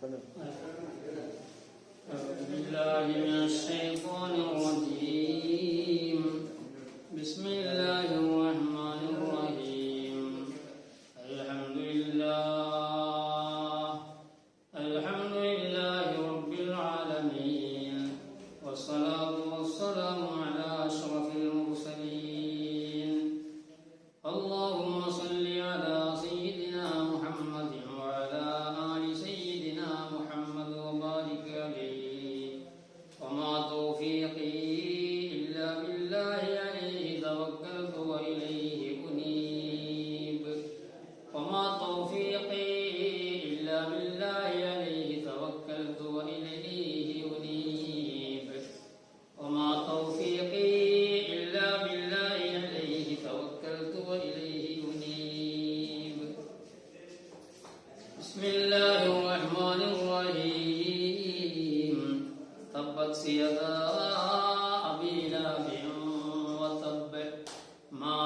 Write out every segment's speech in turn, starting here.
أعوذ بالله من الشيطان الرجيم. بسم الله الرحمن الرحيم. الحمد لله رب العالمين، والصلاة والسلام على أشرف المرسلين. اللهم صل على سيدنا محمد وعلى آل سيدنا محمد وبارك عليه. وما توفيقي إلا بالله عليه توكلت وإليه أنيب. وما توفيقي إلا بالله عليه توكلت وإليه أنيب. وما توفيقي إلا بالله عليه توكلت وإليه أنيب. بسم الله الرحمن الرحيم. تبت يدا أبي لهب وتب، ما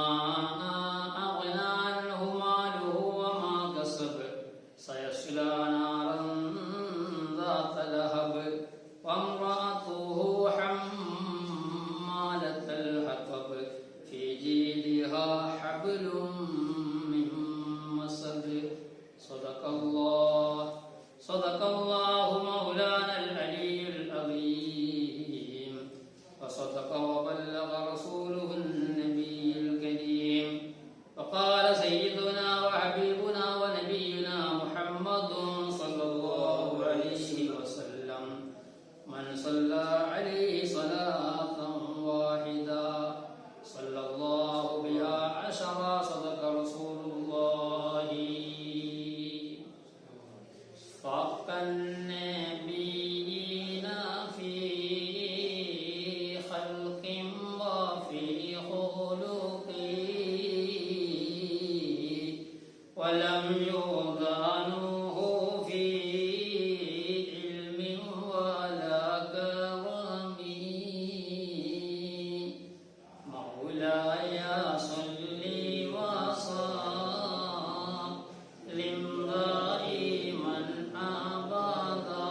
أغنى عنه ماله وما كسب، سيصلى نارا ذات لهب، وامرأته حمالة الحطب، في جيدها حبل من مسد. صدق الله مولانا العلي العظيم، وصدق وبلغ رسوله النبي الكريم. وقال سيدنا وحبيبنا ونبينا محمد صلى الله عليه وسلم: من صلى عليه صلاة واحدة صلى الله بها عشرا. صدق رسول الله. فوق النبيين في خلق وفي خلق، ولم يضانوه في علم ولا كرم. مولاي صل وسلم دائما أبدا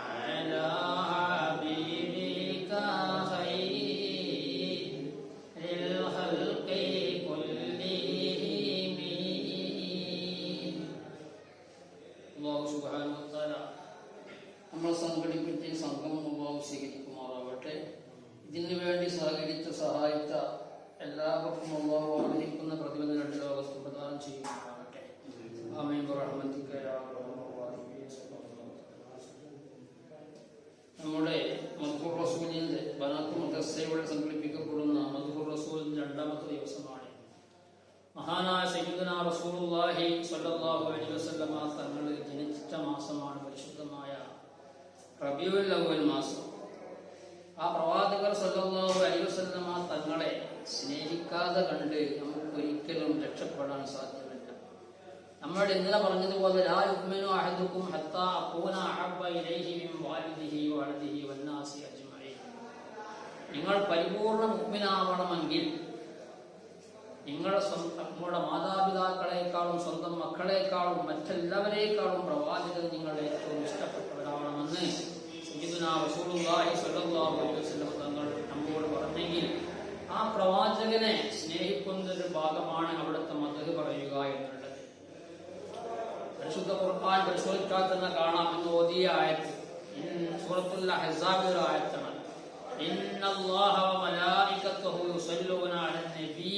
على حبيبك خير الخلق كلهم. അല്ലാഹു സുബ്ഹാനഹു വ തആല നമ്മൾ സംഘടിപ്പിച്ച സംഗമം അല്ലാഹു സ്വീകരിക്കുമാറാവട്ടെ. ഇതിനു വേണ്ടി സഹകരിച്ച സഹായിച്ച എല്ലാവർക്കും അല്ലാഹു ആഗ്രഹിക്കുന്ന പ്രതിഫലം രണ്ട് ലോകത്തും പ്രദാനം ചെയ്യുമാറാവട്ടെ. ആമീൻ ബിറഹ്മതിക യാ അർഹമർ റഹീമീൻ. നമ്മുടെ മദ്ഹൂർ റസൂലിന്റെ ബനാത്ത് മദ്രസയുടെ സംഘടിപ്പിക്കപ്പെടുന്ന മദ്ഹൂർ റസൂലിന്റെ രണ്ടാമത്തെ ദിവസമാണ്. മഹാനായ സയ്യിദുനാ റസൂലുള്ളാഹി സ്വല്ലല്ലാഹു അലൈഹി വസല്ലമ തങ്ങൾ ജനിച്ച മാസമാണ് പരിശുദ്ധമായ റബീഉൽ അവ്വൽ മാസം. ആ പ്രവാചകർ സ്വല്ലല്ലാഹു അലൈഹി വസല്ലമ തങ്ങളെ സ്നേഹിക്കാതെ കണ്ട് നമുക്ക് ഒരിക്കലും രക്ഷപ്പെടാൻ സാധ്യമല്ല. നമ്മൾ ഇന്നലെ പറഞ്ഞതുപോലെ ലാ യുഅ്മിനു അഹദുക്കും ഹത്താ അകൂന അഹബ്ബ ഇലൈഹി മിൻ വാലിദിഹി വഅലദിഹി വന്നാസി അജ്മഈൻ. നിങ്ങൾ പരിപൂർണ്ണ മുഅ്മിനാവണമെങ്കിൽ നിങ്ങളുടെ മാതാപിതാക്കളെക്കാളും സ്വന്തം മക്കളെക്കാളും മറ്റെല്ലാവരേക്കാളും പ്രവാചകർ നിങ്ങളുടെ ഏറ്റവും ഇഷ്ടപ്പെട്ടവരാവണമെന്ന് സയ്യിദുനാ റസൂലുള്ളാഹി സ്വല്ലല്ലാഹു അലൈഹി വസല്ലം തങ്ങൾ നമ്മോട് പറഞ്ഞെങ്കിൽ ആ പ്രവാചകനെ സ്നേഹിക്കുന്നൊരു ഭാഗമാണ് അവിടുത്തെ മദ്ഹ് പറയുക എന്നുള്ളത്. പരിശുദ്ധ ഖുർആൻ പരിശോധിച്ചാൽ തന്നെ കാണാം. എന്ന് ഓതിയ ആയത്ത് സൂറത്തുൽ അഹ്സാബിലെ ആയത്താണ്. ഇന്നല്ലാഹ വമലായികത്തുഹു യുസല്ലൂന അലൻ നബി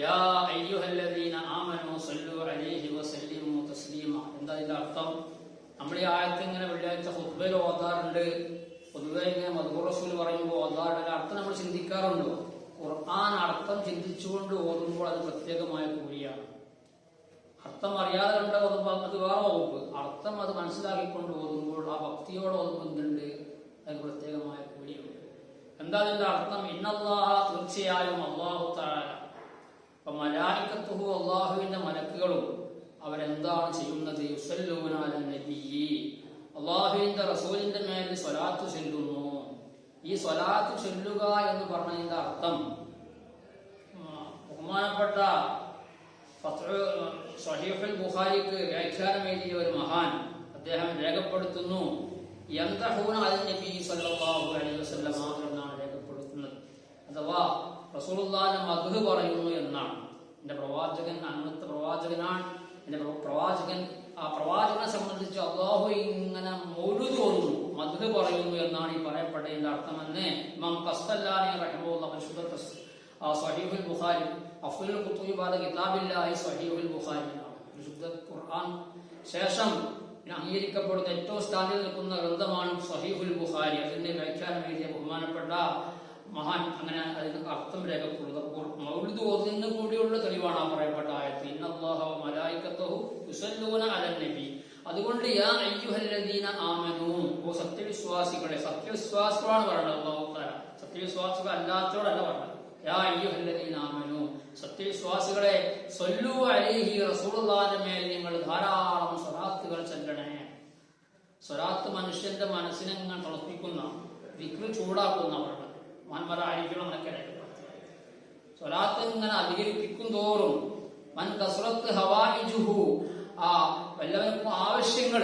യാ അയ്യുഹല്ലദീന ആമനൂ സല്ലു അലൈഹി വസല്ലിമു തസ്ലീമ. എന്താ ഇതിന്റെ അർത്ഥം? നമ്മൾ ഈ ആയത്ത് ഇങ്ങനെ വെള്ളിയാഴ്ച ഖുത്ബയിൽ ഓതാറുണ്ട്. പൊതുവെ ഇങ്ങനെ മദ്ഹൂർ റസൂൽ പറയുമ്പോൾ ഓതാറുണ്ട്. അർത്ഥം നമ്മൾ ചിന്തിക്കാറുണ്ടോ? ഖുർആൻ അർത്ഥം ചിന്തിച്ചുകൊണ്ട് ഓതുമ്പോൾ അത് പ്രത്യേകമായ കൂലിയാണ്. അർത്ഥം അറിയാതെ കണ്ട് ഓതുമ്പോൾ അത് വേറെ വകുപ്പ്. അർത്ഥം അത് മനസ്സിലാക്കിക്കൊണ്ട് ഓതുമ്പോൾ ആ ഭക്തിയോടെ ഓതുമ്പോൾ എന്തുണ്ട്? അതിന് പ്രത്യേകമായ കൂലിയുണ്ട്. എന്താ അതിന്റെ അർത്ഥം? ഇന്നല്ലാഹ, തീർച്ചയായും അല്ലാഹു തആല, മലായികത്തുഹു, അല്ലാഹുവിന്റെ മലക്കുകളും അവരെന്താണ് ചെയ്യുന്നത്? യുസല്ലൂന അലൻ നബിയ്യി, അല്ലാഹുവിന്റെ റസൂലിന്റെ മേൽ സ്വലാത്ത് ചൊല്ലുന്നു. ഈ സ്വലാത്ത് ചൊല്ലുക എന്ന് പറഞ്ഞതിന്റെ അർത്ഥം ബഹുമാനപ്പെട്ട സ്വഹീഹുൽ ബുഖാരിക്ക് വ്യാഖ്യാനം എഴുതിയ ഒരു മഹാൻ അദ്ദേഹം രേഖപ്പെടുത്തുന്നു, യംദഹൂന അലൻ നബി സല്ലല്ലാഹു അലൈഹി വസല്ലം എന്നാണ് രേഖപ്പെടുത്തുന്നത്. അഥവാ റസൂലുള്ളാഹിന്റെ മദ്ഹ് പറയുന്നു എന്നാണ്. എന്റെ പ്രവാചകൻ അങ്ങനത്തെ പ്രവാചകനാണ്, എന്റെ പ്രവാചകൻ, ആ പ്രവാചകനെ സംബന്ധിച്ച് അള്ളാഹു ഇങ്ങനെ മൗലൂദ് ഓതുന്നു, മദ്ഹ് പറയുന്നു എന്നാണ് ഈ പറയപ്പെട്ടതിന്റെ അർത്ഥമെന്ന് ഇമാം ഖസ്തല്ലാനി റഹിമഹുല്ലാഹ് പരിശുദ്ധ സ്വഹീഹുൽ ബുഖാരി അഫ്ദലുൽ കുതുബി ബഅദ കിതാബില്ലാഹി സ്വഹീഹുൽ ബുഖാരി പരിശുദ്ധ ഖുർആൻ ശേഷം അംഗീകരിക്കപ്പെടുന്ന ഏറ്റവും സ്ഥാനത്ത് നിൽക്കുന്ന ഗ്രന്ഥമാണ് സ്വഹീഹുൽ ബുഖാരി. അതിന്റെ വ്യാഖ്യാനം എഴുതിയ ബഹുമാനപ്പെട്ട മഹാൻ അങ്ങനെ അതിന് അർത്ഥം രേഖപ്പെടുത്തപ്പോൾ മൗലിദ് ഓതുന്നതിന് കൂടിയുള്ള തെളിവാണ് ആ പറയപ്പെട്ട ആയത്ത്, ഇന്നല്ലാഹ വ മലായികത്തുഹു യുസല്ലൂന അലൻ നബി. അതുകൊണ്ട് യാ അയ്യുഹല്ലദീന ആമനൂ, ഓ സത്യവിശ്വാസികളെ, സത്യവിശ്വാസികളാണ് പറയുന്നത് അല്ലാഹു തആല, സത്യവിശ്വാസികൾ അല്ലാത്തവരല്ല പറഞ്ഞത്. യാ അയ്യുഹല്ലദീന ആമനൂ, സത്യവിശ്വാസികളെ, സ്വല്ലൂ അലൈഹി, റസൂലുള്ളാഹിന്റെ മേൽ നിങ്ങൾ ധാരാളം സ്വലാത്തുകൾ ചൊല്ലണേ. സ്വലാത്ത് മനുഷ്യന്റെ മനസ്സിനെ ഇങ്ങനെ തളപ്പിക്കുന്ന, ദിക്ർ ചൂടാക്കുന്നവരാണ് മന്മരായിരിക്കണം എന്നൊക്കെ സ്വലാത്ത് ഇങ്ങനെ അധികരിപ്പിക്കും തോറും മൻ കസ്റത്ത് ഹവായിജുഹു, ആ വല്ലവർക്കും ആവശ്യങ്ങൾ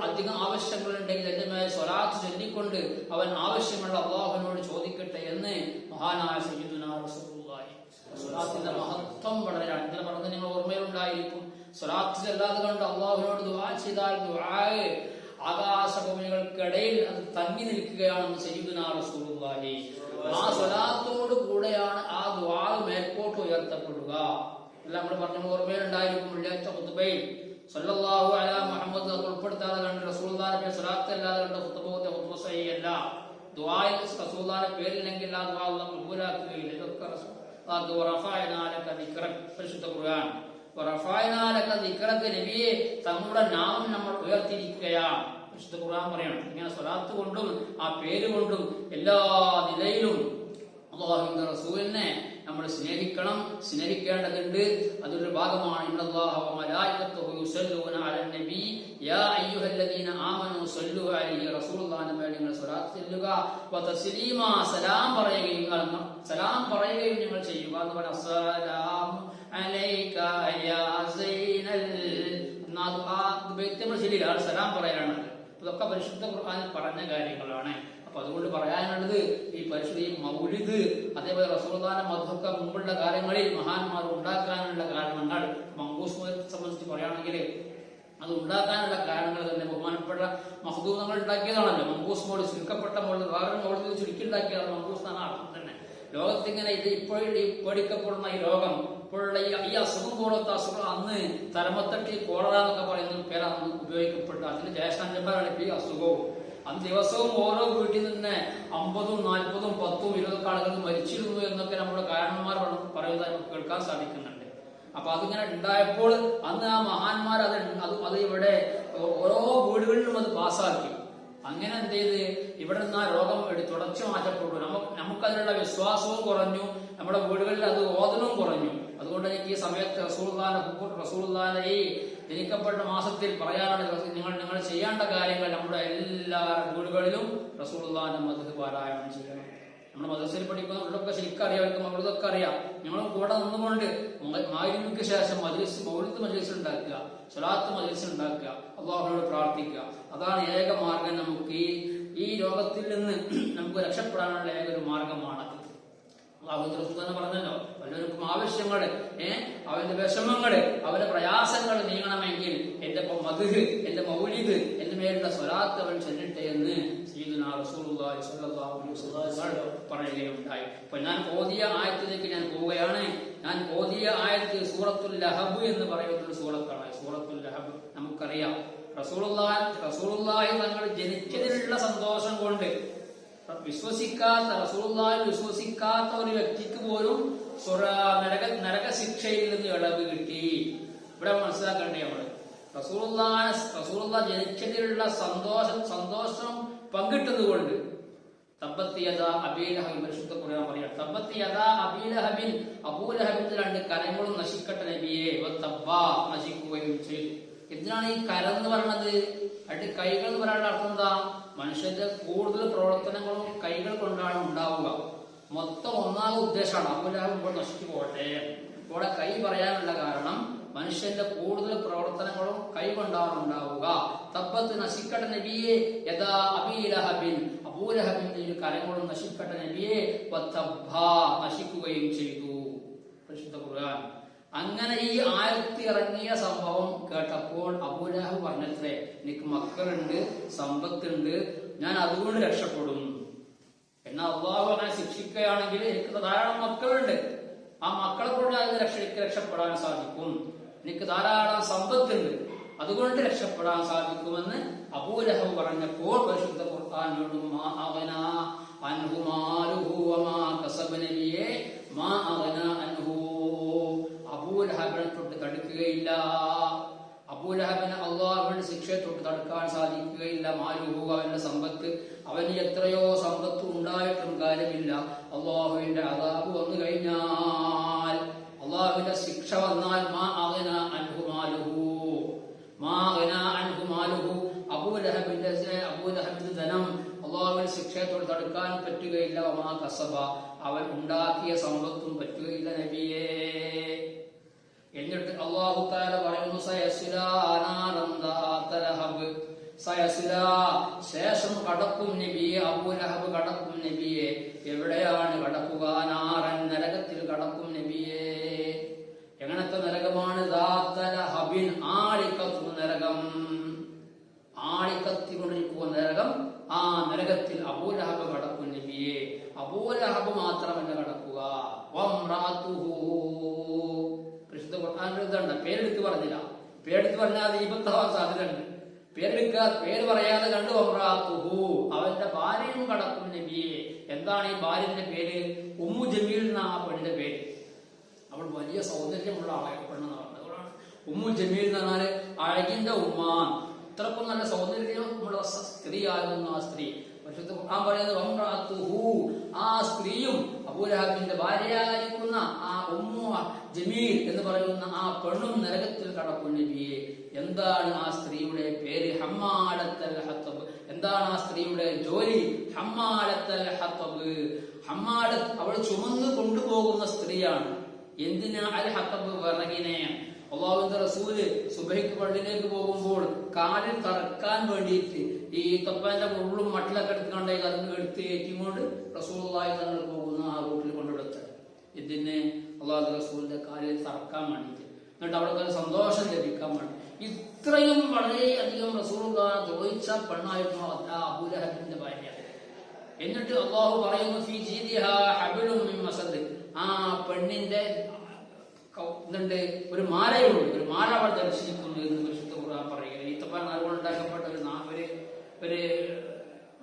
അധികം ആവശ്യങ്ങൾ ഉണ്ടെങ്കിൽ എന്റെ മേൽ സ്വലാത്ത് ചൊല്ലിക്കൊണ്ട് അവൻ ആവശ്യങ്ങൾ അല്ലാഹുവിനോട് ചോദിക്കട്ടെ എന്ന് മഹാനായ സയ്യിദുനാ റസൂലുള്ളാഹി. സ്വലാത്തിന്റെ മഹത്വം വളരെ ഇന്നലെ പറഞ്ഞ നിങ്ങൾ ഓർമ്മയിലുണ്ടായിരിക്കും. സ്വലാത്ത് ചൊല്ലാതെ കൊണ്ട് അല്ലാഹുവിനോട് ദുആ ചെയ്താൽ ദുആ ആകാശഭൂമികൾക്കിടയിൽ അത് തങ്ങി നിൽക്കുകയാണെന്ന് സയ്യിദുനാ റസൂലുള്ളാഹി. ആ സ്വലാത്തോട് കൂടെയാണ് ആ ദുആ മേൽപോട്ട് ഉയർത്തപ്പെടുക. എല്ലാം നമ്മൾ പറഞ്ഞ ഓർമ്മയിലുണ്ടായിരിക്കും. വെള്ളിയാഴ്ച ഖുതുബയിൽ സല്ലല്ലാഹു അലാ മുഹമ്മദ് ഉൾപ്പെടുത്താതെ കണ്ട് റസൂലുള്ളാഹിന്റെ സ്വലാത്ത് അല്ലാതെ കണ്ട് ഖുതുബ സഹിഹല്ല. ദുആയിൽ റസൂലുള്ളാഹിന്റെ പേരില്ലെങ്കിൽ ആ ദുആ അല്ലാഹു കബൂലാക്കുകയില്ല. ഇതൊക്കെ റഫഅനാ ലക ദിക്റക, പരിശുദ്ധ ഖുർആൻ. നബിയെ, തങ്ങളുടെ നാമം നമ്മൾ ഉയർത്തിയിരിക്കുകയാണ്. വിശുദ്ധ ഖുർആൻ പറയണം. ഇങ്ങനെ സ്വലാത്ത് കൊണ്ടും ആ പേര് കൊണ്ടും എല്ലാ നിലയിലും അല്ലാഹുവിന്റെ റസൂലിനെ നമ്മൾ സ്നേഹിക്കേണ്ടതുണ്ട്. അതൊരു ഭാഗമാണ്. ഇന്നല്ലാഹ വ മലായികത്തുഹു യുസല്ലൂന അലൻ നബി യാ അയ്യുഹല്ലദീന ആമനൂ സ്വല്ലൂ അലൈഹി, റസൂലുള്ളാഹിന്റെ മേൽ നിങ്ങൾ സ്വലാത്ത് ചൊല്ലുക. വ തസ്ലീമാ, സലാം പറയുകയും നിങ്ങൾ ചെയ്യുക എന്ന് പറഞ്ഞ അസ്സലാമു അലൈക യാ സൈനൽ സലാം പറയാനാണ്. ഇതൊക്കെ പരിശുദ്ധ ഖുർആനിൽ പറഞ്ഞ കാര്യങ്ങളാണ്. അപ്പൊ അതുകൊണ്ട് പറയാനുള്ളത് ഈ പരിശുദ്ധ മൗലിദ്, അതേപോലെ റസൂലുള്ളാഹിന്റെ മദ്ഹൊക്കെ മുമ്പുള്ള കാലങ്ങളിൽ മഹാന്മാർ ഉണ്ടാക്കാനുള്ള കാരണങ്ങൾ, മങ്കൂസ് സംബന്ധിച്ച് പറയുകയാണെങ്കിൽ അത് ഉണ്ടാക്കാനുള്ള കാരണങ്ങൾ തന്നെ ബഹുമാനപ്പെട്ട മഖ്ദൂമങ്ങൾ ഉണ്ടാക്കിയതാണല്ലോ. മങ്കൂസ് മോഡ് ചുരുക്കപ്പെട്ട മോഡ് വേറെ മോഡിൽ ചുരുക്കി ഉണ്ടാക്കിയതാണ് മങ്കൂസ് എന്നാണ് അർത്ഥം തന്നെ. ലോകത്തിങ്ങനെ ഇത് ഇപ്പോഴും പേടിക്കപ്പെടുന്ന ഈ രോഗം, ഇപ്പോഴുള്ള ഈ അസുഖം പോലത്തെ അസുഖം അന്ന് തലമത്തട്ടി കോളറ എന്നൊക്കെ പറയുന്ന പേരാണ് ഉപയോഗിക്കപ്പെട്ടു. അതിന് ജ്യേഷ്ഠാന്മാരാണ് ഇപ്പൊ ഈ അസുഖവും. അന്ന് ദിവസവും ഓരോ വീട്ടിൽ നിന്ന് 50, 40, 10, 20 ആളുകൾ മരിച്ചിരുന്നു എന്നൊക്കെ നമ്മുടെ കാരണന്മാർ പറയുന്നത് നമുക്ക് കേൾക്കാൻ സാധിക്കുന്നുണ്ട്. അപ്പൊ അതിങ്ങനെ ഉണ്ടായപ്പോൾ അന്ന് ആ മഹാന്മാർ അത് ഇവിടെ ഓരോ വീടുകളിലും അത് പാസ്സാക്കി. അങ്ങനെ എന്ത് ചെയ്ത് ഇവിടെ നിന്ന് ആ രോഗം തുടച്ചു മാറ്റപ്പെട്ടു. നമുക്കതിനുള്ള വിശ്വാസവും കുറഞ്ഞു, നമ്മുടെ വീടുകളിൽ അത് ഓതലും കുറഞ്ഞു. അതുകൊണ്ട് എനിക്ക് ഈ സമയത്ത് റസൂലുള്ളാഹിന്റെ ഈ ജനിക്കപ്പെട്ട മാസത്തിൽ പറയാനുള്ള നിങ്ങൾ ചെയ്യേണ്ട കാര്യങ്ങൾ നമ്മുടെ എല്ലാ വീടുകളിലും റസൂലുള്ളാഹിന്റെ മദ്ഹ് പാരായണം ചെയ്യണം. നമ്മൾ മദ്രസയിൽ പഠിക്കുന്നവരൊക്കെ ശരിക്കും അറിയാം, അവർക്ക് മൗലിദൊക്കെ അറിയാം. ഞങ്ങളും കൂടെ നിന്നുകൊണ്ട് മഗ്‌രിബിക്ക് ശേഷം മൗലിദ് മജ്‌ലിസ് ഉണ്ടാക്കുക, സ്വലാത്ത് മജ്‌ലിസ് ഉണ്ടാക്കുക, അല്ലാഹുവിനോട് പ്രാർത്ഥിക്കുക. അതാണ് ഏക മാർഗം. നമുക്ക് ഈ രോഗത്തിൽ നിന്ന് നമുക്ക് രക്ഷപ്പെടാനുള്ള ഏക ഒരു മാർഗമാണ്. അല്ലാഹുവിന്റെ റസൂൽ തന്നെ പറഞ്ഞല്ലോ, വല്ലവർക്കും ആവശ്യങ്ങള്, അവന്റെ വിഷമങ്ങള്, അവന്റെ പ്രയാസങ്ങൾ നീങ്ങണമെങ്കിൽ എന്റെ മദ്ഹ്, എന്റെ മൗലിദ്, എന്റെ മേലുള്ള സ്വലാത്ത് അവൻ ചൊല്ലട്ടെ എന്ന് സയ്യിദുനാ റസൂലുള്ളാഹി സ്വല്ലല്ലാഹു അലൈഹി വസല്ലം പറയുകയുണ്ടായി. അപ്പൊ ഞാൻ ഓതിയ ആയത്തിലേക്ക് ഞാൻ പോവുകയാണ്. ഞാൻ ഓതിയ ആയത്ത് സൂറത്തുൽ ലഹബ് എന്ന് പറയുന്ന ഒരു സൂറത്താണ്. സൂറത്തുൽ ലഹബ് നമുക്കറിയാം. റസൂലുള്ളാഹി തങ്ങൾ ജനിച്ചതിനുള്ള സന്തോഷം കൊണ്ട് റസൂലുള്ളാഹിൽ വിശ്വസിക്കാത്ത ഒരു വ്യക്തിക്ക് പോലും നരക ശിക്ഷയിൽ നിന്ന് ഇളവ് കിട്ടി. ഇവിടെ മനസ്സിലാക്കേണ്ടേ നമ്മള് റസൂലുള്ളാഹി ജനിച്ചതിലുള്ള സന്തോഷം പങ്കിട്ടത് കൊണ്ട് തബ്ബത്തിയദാ അബീലഹബിൻ, പരിശുദ്ധ ഖുർആൻ പറയാം, തബ്ബത്തിയദാ അബീലഹബിൻ, അബൂലഹബിന്റെ 2 കരങ്ങളും നശിക്കട്ടെ നബിയെ, നശിക്കുകയും ചെയ്തു. എന്തിനാണ് ഈ കരം എന്ന് പറയുന്നത്? കൈകൾ എന്ന് പറയാനുള്ള അർത്ഥം എന്താ? മനുഷ്യന്റെ കൂടുതൽ പ്രവർത്തനങ്ങളും കൈകൾ കൊണ്ടാണ് ഉണ്ടാവുക. മൊത്തം ഒന്നാമത് ഉദ്ദേശമാണ് അബൂലഹബ് ഇപ്പോൾ നശിച്ചു പോകട്ടെ. ഇവിടെ കൈ പറയാനുള്ള കാരണം മനുഷ്യന്റെ കൂടുതൽ പ്രവർത്തനങ്ങളും കൈകൊണ്ടാണ് ഉണ്ടാവുക. തബ്ബത്ത് നശിക്കട്ടെ നബിയെ യഥാ അബീലഹബിൻ, അബൂലഹബിന്റെ ഒരു കരങ്ങളും നശിക്കട്ടെ നബിയെ നശിക്കുകയും ചെയ്തു. പരിശുദ്ധ ഖുർആൻ. അങ്ങനെ ഈ ആയത്ത് ഇറങ്ങിയ സംഭവം കേട്ടപ്പോൾ അബൂലഹബ് പറഞ്ഞത്രേ, എനിക്ക് മക്കളുണ്ട്, സമ്പത്തുണ്ട്, ഞാൻ അതുകൊണ്ട് രക്ഷപ്പെടും. എന്നാൽ അള്ളാഹു അങ്ങനെ ശിക്ഷിക്കുകയാണെങ്കിൽ എനിക്ക് ധാരാളം മക്കളുണ്ട്, ആ മക്കളെ കൊണ്ട് അതിന് രക്ഷപ്പെടാൻ സാധിക്കും. എനിക്ക് ധാരാളം സമ്പത്തുണ്ട്, അതുകൊണ്ട് രക്ഷപ്പെടാൻ സാധിക്കുമെന്ന് അബൂലഹബ് പറഞ്ഞപ്പോൾ പരിശുദ്ധ ഖുർആൻ അബൂലഹബിനെ തൊട്ട് തടുക്കുകയില്ല. അബൂലഹബിന് അള്ളാഹുവിന്റെ ശിക്ഷയെ തൊട്ട് തടുക്കാൻ സാധിക്കുകയില്ല. മാലുഹു, അവന്റെ സമ്പത്ത്, അവന് എത്രയോ സമ്പത്ത് ഉണ്ടായിട്ടും കാര്യമില്ല. അള്ളാഹുവിന്റെ അദാബ് വന്നു കഴിഞ്ഞാൽ, അള്ളാഹുവിന്റെ ശിക്ഷ വന്നാൽ അബൂലഹബിന്റെ ധനം അള്ളാഹുവിന്റെ ശിക്ഷയത്തോട് തടുക്കാൻ പറ്റുകയില്ല. വമാ കസബ, അവൻ ഉണ്ടാക്കിയ സമ്പത്തും പറ്റുകയില്ല നബിയേ. എന്നിട്ട് അള്ളാഹു തആല പറയുന്നു, ശേഷം കടക്കും നബിയെ, അബൂലഹബ് കടക്കും നബിയെ. എവിടെയാണ് കടക്കുക? നാറൻ, നരകത്തിൽ കടക്കും നബിയെ. എങ്ങനത്തെ നരകമാണ്? ദാത്തലഹബിൻ, ആളിക്കത്തുന്ന നരകം, ആളിക്കത്തിക്കൊണ്ടിരിക്കുന്ന നരകം. ആ നരകത്തിൽ അബൂലഹബ് കടക്കും നബിയെ. അബൂലഹബ് മാത്രമല്ല കടക്കുക, വംറഅതുഹു. പരിശുദ്ധ ഖുർആനിൽ ഇതുണ്ട്, പേരെടുത്ത് പറഞ്ഞില്ല. പേരെടുത്ത് പറഞ്ഞാൽ ദീപത്താവാൻ സാധ്യതയുണ്ട്. പേര് പറയാതെ കണ്ടു. വംറഅതുഹു, അവന്റെ ഭാര്യയും കടക്കും നബിയെ. എന്താണ് ഈ ഭാര്യന്റെ പേര്? ഉമ്മു ജമീൽ എന്നാ ആ പെണ്ണിന്റെ പേര്. അവൾ വലിയ സൗന്ദര്യമുള്ള ആളെ പെണ്ണെന്ന് പറഞ്ഞത്. ഉമ്മു ജമീൽ എന്ന് പറഞ്ഞാല് അഴകിന്റെ ഉമ്മ. ഇത്രക്കും നല്ല സൗന്ദര്യമുള്ള സ്ത്രീയാകുന്നു ആ സ്ത്രീ. പരിശുദ്ധ ഖുർആൻ പറയുന്നത് വംറഅതുഹു, ആ സ്ത്രീയും അബൂലഹബിന്റെ ഭാര്യയായിരിക്കുന്ന ആ ഉമ്മു ജമീൽ എന്ന് പറയുന്ന ആ പെണ്ണും നരകത്തിൽ കടക്കും നബിയെ. എന്താണ് ആ സ്ത്രീയുടെ പേര്? ഹമ്മാലത്തുൽ ഹത്തബ്. എന്താണ് ആ സ്ത്രീയുടെ ജോലി? ഹമ്മാലത്തുൽ ഹത്തബ്. ഹമ്മാലത്ത്, അവൾ ചുമന്നു കൊണ്ടുപോകുന്ന സ്ത്രീയാണ്. എന്തിനാ? അൽ ഹത്തബ്, വിറകിനെ. അള്ളാഹുവിന്റെ റസൂല് സുബഹിക്ക് പള്ളിയിലേക്ക് പോകുമ്പോൾ കാലിൽ തറക്കാൻ വേണ്ടിയിട്ട് ഈ തൊപ്പന്റെ ഉള്ളും മട്ടിലൊക്കെ എടുത്തുകൊണ്ടേക്ക് അതിന് എടുത്ത് ഏറ്റിക്കൊണ്ട് റസൂലുള്ളാഹി തങ്ങൾ പോകുന്ന ആ റൂട്ടിൽ കൊണ്ടുവിടുത്ത് ഇതിന് അള്ളാഹു റസൂലിന്റെ കാലിൽ തറക്കാൻ വേണ്ടിയിട്ട്, എന്നിട്ട് അവിടെ സന്തോഷം ലഭിക്കാൻ വേണ്ടി. ഇത്രയും വളരെയധികം റസൂലുള്ളാഹി ദ്രോഹിച്ച പെണ്ണായിരുന്നു അബൂലഹബിന്റെ ഭാര്യ. എന്നിട്ട് അള്ളാഹു പറയുന്നു, ഫീ ജീദിഹാ ഹബ്ലും മിൻ മസദ്, ആ പെണ്ണിന്റെ ഇതുണ്ട്, ഒരു മാലയുണ്ട്, ഒരു മാല അവൾ ദർശിക്കുന്നു എന്ന് പരിശുദ്ധ ഖുർആൻ പറയുക. ഈത്തപ്പഴം നാലുകൊണ്ട് ഉണ്ടാക്കപ്പെട്ട ഒരു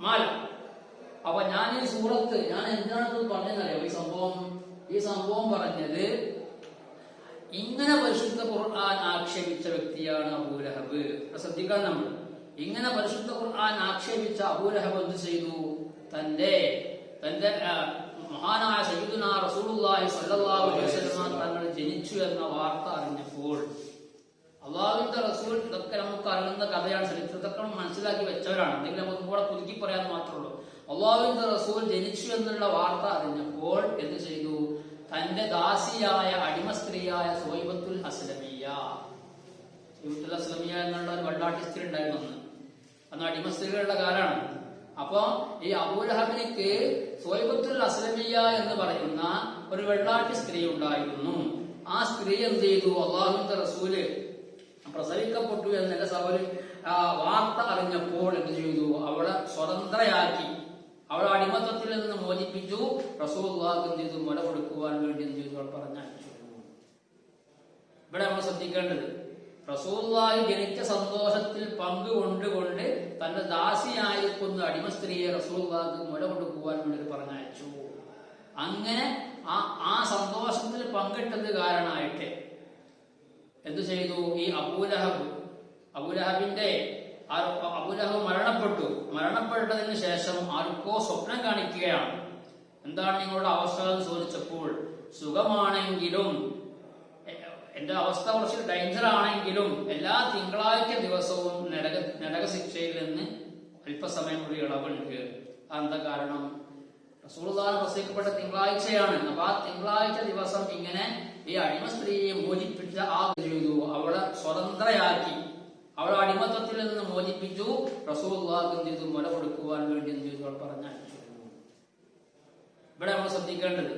മാല. അപ്പൊ ഞാൻ ഈ സൂറത്ത് ഞാൻ എന്തിനാണ് പറഞ്ഞതറിയാം? ഈ സംഭവം പറഞ്ഞത് ഇങ്ങനെ പരിശുദ്ധ ഖുർആൻ ആക്ഷേപിച്ച വ്യക്തിയാണ് അബൂലഹബ്. ശ്രദ്ധിക്കാൻ നമ്മൾ. ഇങ്ങനെ പരിശുദ്ധ ഖുർആൻ ആക്ഷേപിച്ച അബൂലഹബ് എന്ത് ചെയ്തു? തന്റെ മഹാനായ സയ്യിദുനാ റസൂലുള്ളാഹി സ്വല്ലല്ലാഹു അലൈഹി വസല്ലം തങ്ങൾ ജനിച്ചു എന്ന വാർത്ത അറിഞ്ഞപ്പോൾ, അള്ളാഹുവിന്റെ റസൂൽ, ഇതൊക്കെ നമുക്ക് അറിയുന്ന കഥയാണ്, ചരിത്രത്തൊക്കെ മനസ്സിലാക്കി വെച്ചവരാണ്, എന്തെങ്കിലും നമുക്ക് കൂടെ പുതുക്കി പറയാൻ മാത്രമേ ഉള്ളൂ. അള്ളാഹുവിന്റെ റസൂൽ ജനിച്ചു എന്നുള്ള വാർത്ത അറിഞ്ഞപ്പോൾ എന്ത് ചെയ്തു? തന്റെ ദാസിയായ അടിമ സ്ത്രീയായ സുവൈബത്തുൽ അസ്ലമിയ എന്നുള്ള ഒരു വെള്ളാട്ടി സ്ത്രീ ഉണ്ടായിരുന്നു. അന്ന് അടിമ സ്ത്രീകളുടെ കാലാണ്. അപ്പൊ ഈ അബൂലഹബിനിക്ക് സുവൈബത്തുൽ അസ്ലമിയ എന്ന് പറയുന്ന ഒരു വെള്ളാട്ടി സ്ത്രീ ഉണ്ടായിരുന്നു. ആ സ്ത്രീ എന്ത് ചെയ്തു? അള്ളാഹുവിന്റെ റസൂല് പ്രസവിക്കപ്പെട്ടു എന്ന വാർത്ത അറിഞ്ഞപ്പോൾ എന്ത് ചെയ്തു? അവളെ സ്വതന്ത്രയാക്കി, അവളെ അടിമത്തത്തിൽ നിന്ന് മോചിപ്പിച്ചു. റസൂലുള്ളാഹിക്ക് എന്ത് ചെയ്തു? മുല കൊടുക്കുവാൻ വേണ്ടി എന്ത് ചെയ്തു? അവൾ പറഞ്ഞയച്ചു. ഇവിടെ നമ്മൾ ശ്രദ്ധിക്കേണ്ടത്, റസൂലുള്ളാഹി ജനിച്ച സന്തോഷത്തിൽ പങ്കുകൊണ്ടുകൊണ്ട് തന്റെ ദാസിയായിരിക്കുന്ന അടിമ സ്ത്രീയെ റസൂലുള്ളാഹിക്ക് മുല കൊടുക്കുവാൻ വേണ്ടി പറഞ്ഞയച്ചു. അങ്ങനെ ആ സന്തോഷത്തിൽ പങ്കിട്ടത് കാരണമായിട്ട് എന്തു ചെയ്തു? ഈ അബൂലഹബ് മരണപ്പെട്ടതിന് ശേഷം ആർക്കോ സ്വപ്നം കാണിക്കുകയാണ്. എന്താണ് നിങ്ങളുടെ അവസ്ഥ എന്ന് ചോദിച്ചപ്പോൾ, സുഖമാണെങ്കിലും എന്റെ അവസ്ഥ കുറച്ച് ഡേഞ്ചർ ആണെങ്കിലും എല്ലാ തിങ്കളാഴ്ച ദിവസവും നരകശിക്ഷയിൽ നിന്ന് അല്പസമയം കൂടി ഇളവുണ്ട്. എന്താ കാരണം? റസൂലുള്ളാഹി പ്രസവിക്കപ്പെട്ട തിങ്കളാഴ്ചയാണ്. അപ്പൊ ആ തിങ്കളാഴ്ച ദിവസം ഇങ്ങനെ ഈ അടിമ സ്ത്രീയെ മോചിപ്പിച്ച ചെയ്തു, അവളെ സ്വതന്ത്രയാക്കി, അവളെ അടിമത്തത്തിൽ നിന്ന് മോചിപ്പിച്ചു. റസൂലുള്ളാഹിക്ക് എന്ത് ചെയ്തു? മുല കൊടുക്കുവാൻ വേണ്ടി എന്ത് ചെയ്തു? അവൾ പറഞ്ഞയച്ചു. ഇവിടെ നമ്മൾ ശ്രദ്ധിക്കേണ്ടത്,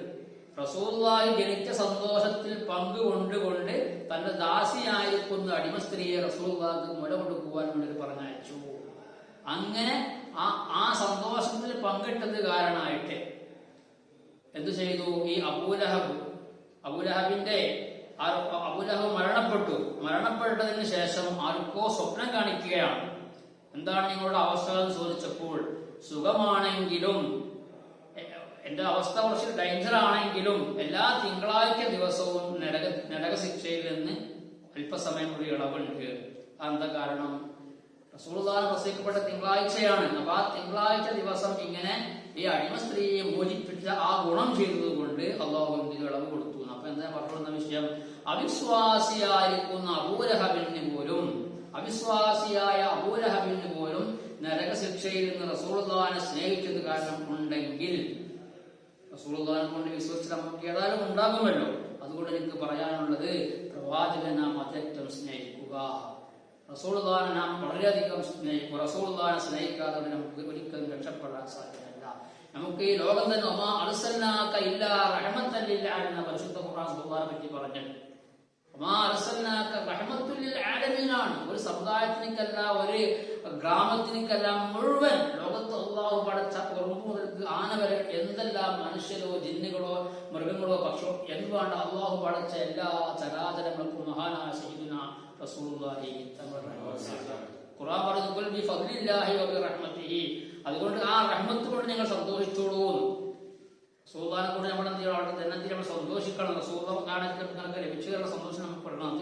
റസൂലുള്ളാഹി ജനിച്ച സന്തോഷത്തിൽ പങ്കുകൊണ്ടുകൊണ്ട് തന്റെ ദാസിയായിരിക്കുന്ന അടിമ സ്ത്രീയെ റസൂലുള്ളാഹിക്ക് മുല കൊടുക്കുവാൻ വേണ്ടി പറഞ്ഞയച്ചു. അങ്ങനെ ആ സന്തോഷത്തിൽ പങ്കിട്ടത് കാരണമായിട്ട് എന്തു ചെയ്തു? ഈ അബൂലഹബ് മരണപ്പെട്ടതിന് ശേഷം ആർക്കോ സ്വപ്നം കാണിക്കുകയാണ്. എന്താണ് നിങ്ങളുടെ അവസ്ഥ എന്ന് ചോദിച്ചപ്പോൾ, സുഖമാണെങ്കിലും എന്റെ അവസ്ഥ കുറച്ച് ഡേഞ്ചർ ആണെങ്കിലും എല്ലാ തിങ്കളാഴ്ച ദിവസവും നരകശിക്ഷയിൽ നിന്ന് അല്പസമയം കൂടി ഇളവുണ്ട്. എന്താ കാരണം? റസൂലുള്ളാഹി പ്രസവിക്കപ്പെട്ട തിങ്കളാഴ്ചയാണ്. അപ്പൊ ആ തിങ്കളാഴ്ച ദിവസം ഇങ്ങനെ ഈ അടിമ സ്ത്രീയെ മോചിപ്പിച്ച ആ ഗുണം ചെയ്തതുകൊണ്ട് അള്ളാഹു ഇളവ് കൊടുത്തു. അപ്പൊ എന്താ പറഞ്ഞുകൊടുന്ന വിഷയം? അവിശ്വാസിയായിരിക്കുന്ന അബൂലഹബിന് പോലും നരകശിക്ഷയിൽ നിന്ന് റസൂലുള്ളാഹിനെ സ്നേഹിച്ചത് കാരണം ഉണ്ടെങ്കിൽ റസൂലുള്ളാഹിനെ കൊണ്ട് വിശ്വസിച്ച് നമുക്ക് ഏതായാലും ഉണ്ടാകുമല്ലോ. അതുകൊണ്ട് എനിക്ക് പറയാനുള്ളത്, പ്രവാചകനെ നാം അതേറ്റം സ്നേഹിക്കുക. റസൂലുള്ളാഹിനെ നാം വളരെയധികം സ്നേഹിക്കുക. റസൂലുള്ളാഹിനെ സ്നേഹിക്കാതെ നമുക്ക് ഒരിക്കലും രക്ഷപ്പെടാൻ സാധ്യമല്ല. നമുക്ക് ഈ ലോകം തന്നെ ഒമാ അർസൽനാക ഇല്ലാ റഹ്മത്തൻ ലിൽ ആലമീൻ എന്ന പരിശുദ്ധ ഖുർആൻ റസൂലുള്ളാഹിനെ പറ്റി പറഞ്ഞിട്ടുണ്ട്. ഒമാ അർസൽനാക റഹ്മത്തുൽ ലിൽ ആലമീനാണ്. ഒരു സമുദായത്തിനല്ല, ഒരു ഗ്രാമത്തിനല്ല, മുഴുവൻ ലോകത്ത് അല്ലാഹു പടച്ച ഉറുമ്പ് മുതൽക്ക് ആന വരെ എന്തെല്ലാം മനുഷ്യരോ ജിന്നുകളോ മൃഗങ്ങളോ പക്ഷോ എന്തുകൊണ്ട് അല്ലാഹു പടച്ച എല്ലാ ചരാചരങ്ങൾക്കും മഹാനായ സയ്യിദുനാ റസൂലുള്ളാഹി ഖുർആൻ പറഞ്ഞു, ഖുൽ ബി ഫദ്ലില്ലാഹി വ ബി റഹ്മതിഹി. അതുകൊണ്ട് ആ റഹ്മത്ത് കൊണ്ട് നിങ്ങൾ സന്തോഷിച്ചോളൂ. റസൂലുള്ളാഹിനെ കൊണ്ട് നമ്മൾ എന്ത് ചെയ്യണം? അവിടെ ജന്നത്തിൽ നമ്മൾ സന്തോഷിക്കണം. റസൂലുള്ളാഹിക്ക് ലഭിച്ചുള്ള സന്തോഷം നമുക്ക് പെടണം.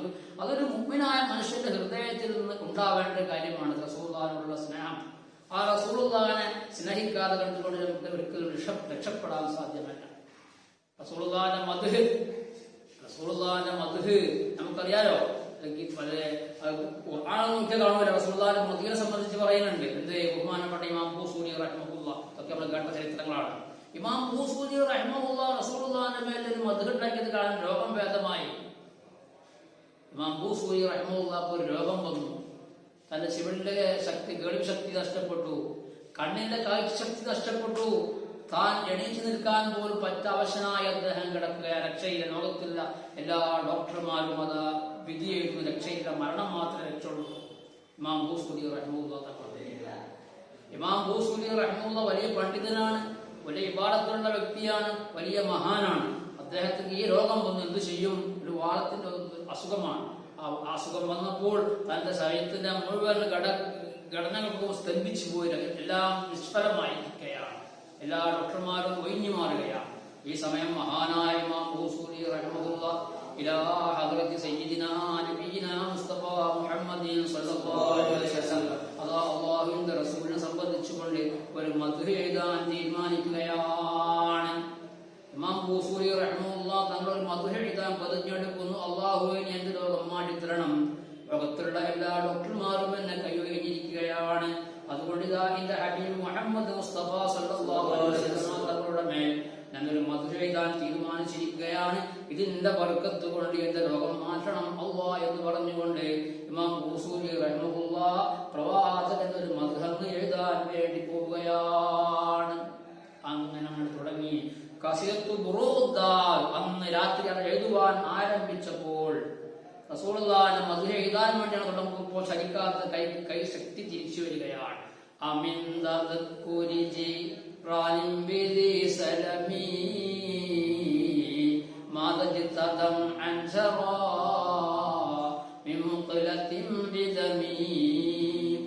അതൊരു മുഅ്മിനായ മനുഷ്യന്റെ ഹൃദയത്തിൽ നിന്ന് ഉണ്ടാവേണ്ട കാര്യമാണ് റസൂലുള്ളാഹിനോടുള്ള സ്നേഹം. ആ റസൂലുള്ളാഹിനെ സ്നേഹിക്കാതെ കണ്ടുകൊണ്ട് നമുക്ക് ഒരിക്കലും രക്ഷപ്പെടാൻ സാധ്യമല്ല. റസൂലുള്ളാഹിന്റെ മദ്ഹ് നമുക്കറിയാലോ. റസൂലുള്ളാഹിന്റെ മദ്ഹിനെ സംബന്ധിച്ച് പറയുന്നുണ്ട്. എന്ത്? ബഹുമാനപ്പെട്ട ഇമാം ബൂസൂരി റഹിമഹുല്ലാ ഒക്കെ നമ്മൾ കേട്ട ചരിത്രങ്ങളാണ്. ഇമാം ബൂസൂരി റഹിമഹുല്ലാ റസൂലുള്ളാഹിന്റെ മേൽ ഒരു മദ്ഹ് ഉണ്ടാക്കിയത് കാരണം രോഗം ഭേദമായി. ഇമാം ബൂസൂരി റഹിമഹുല്ലാക്ക് ഒരു രോഗം വന്നു. തന്റെ ശിവന്റെ ശക്തി, കേൾവി ശക്തി നഷ്ടപ്പെട്ടു, കണ്ണിന്റെ കാഴ്ച ശക്തി നഷ്ടപ്പെട്ടു. താൻ എണീച്ചു നിൽക്കാൻ പോലും അവശനായ അദ്ദേഹം കിടക്കുക. രക്ഷയില്ല. ലോകത്തില്ല എല്ലാ ഡോക്ടർമാരും അത് വിധി എഴുതുന്ന രക്ഷയില്ല, മരണം മാത്രമേ രക്ഷയുള്ളൂ. ഇമാം ബൂസൂരി റഹിമഹുല്ലാ ഇമാം ബൂസൂരി റഹിമഹുല്ലാ വലിയ പണ്ഡിതനാണ്, വലിയ ഇബാദത്തുള്ള വ്യക്തിയാണ്, വലിയ മഹാനാണ്. അദ്ദേഹത്തിന് ഈ രോഗം വന്ന് എന്ത് ചെയ്യും? ഒരു വാളത്തിന്റെ അസുഖമാണ്. ആ അസുഖം വന്നപ്പോൾ തന്റെ ശരീരത്തിന്റെ മുഴുവൻ ഘടനകൾക്കും സ്തംഭിച്ചു പോയി, എല്ലാം നിഷ്ഫലമായിരിക്കുകയാണ്. എല്ലാ ഡോക്ടർമാരും ഒഴിഞ്ഞു മാറുകയാണ്. ഈ സമയം മഹാനായ ഇമാം ബൂസൂരി റഹിമഹുല്ലാ ഇലാ ഹദ്റത്തി സയ്യിദിനാ നബിയിനാ മുസ്തഫ മുഹമ്മദ് സ്വല്ലല്ലാഹു അലൈഹി വസല്ലം അല്ലാഹുവിന്റെ റസൂലിനെ സംബന്ധിച്ചുകൊണ്ട് ഒരു മദ്ഹ് എഴുതാൻ തീരുമാനിക്കുകയാണ്. ഇമാം ബൂസൂരി റഹിമഹുല്ലാ തങ്ങൾ ഒരു മദ്ഹ് എഴുതാൻ പതിഞ്ഞെടുക്കുന്നു. അല്ലാഹുവിനെ എന്റെ രോഗം മാറ്റിത്തരണം. ലോകത്തുള്ള എല്ലാ ഡോക്ടർമാരും എന്നെ കൈവഴിഞ്ഞിരിക്കുകയാണ്. അതുകൊണ്ട് ഇതാ എന്റെ ഹബീബ് മുഹമ്മദ് മുസ്തഫ സ്വല്ലല്ലാഹു അലൈഹി വസല്ലം തങ്ങളുടെ മേൽ ഞാനൊരു മദ്ഹ് എഴുതാൻ തീരുമാനിച്ചിരിക്കുകയാണ്. ഇതിന്റെ ബർക്കത്ത് കൊണ്ട് എന്റെ രോഗം മാറ്റണം അല്ലാഹ് എന്ന് പറഞ്ഞുകൊണ്ട് ഇമാം ബൂസൂരി റഹിമഹുല്ലാ പ്രവാചകൻ ഒരു മദ്ഹ് എഴുതാൻ വേണ്ടി പോവുകയാണ്. അങ്ങനെ തുടങ്ങി ഖസീദത്തുൽ ബുറൂദാൽ അന്ന് രാത്രി അത് എഴുതുവാൻ ആരംഭിച്ചപ്പോൾ റസൂലുള്ളാഹിനെ മദ്ഹ് എഴുതാൻ വേണ്ടിയാണ് തുടങ്ങുമ്പോൾ ശരിക്കാത്ത കൈ ശക്തി തിരിച്ചു വരികയാണ്.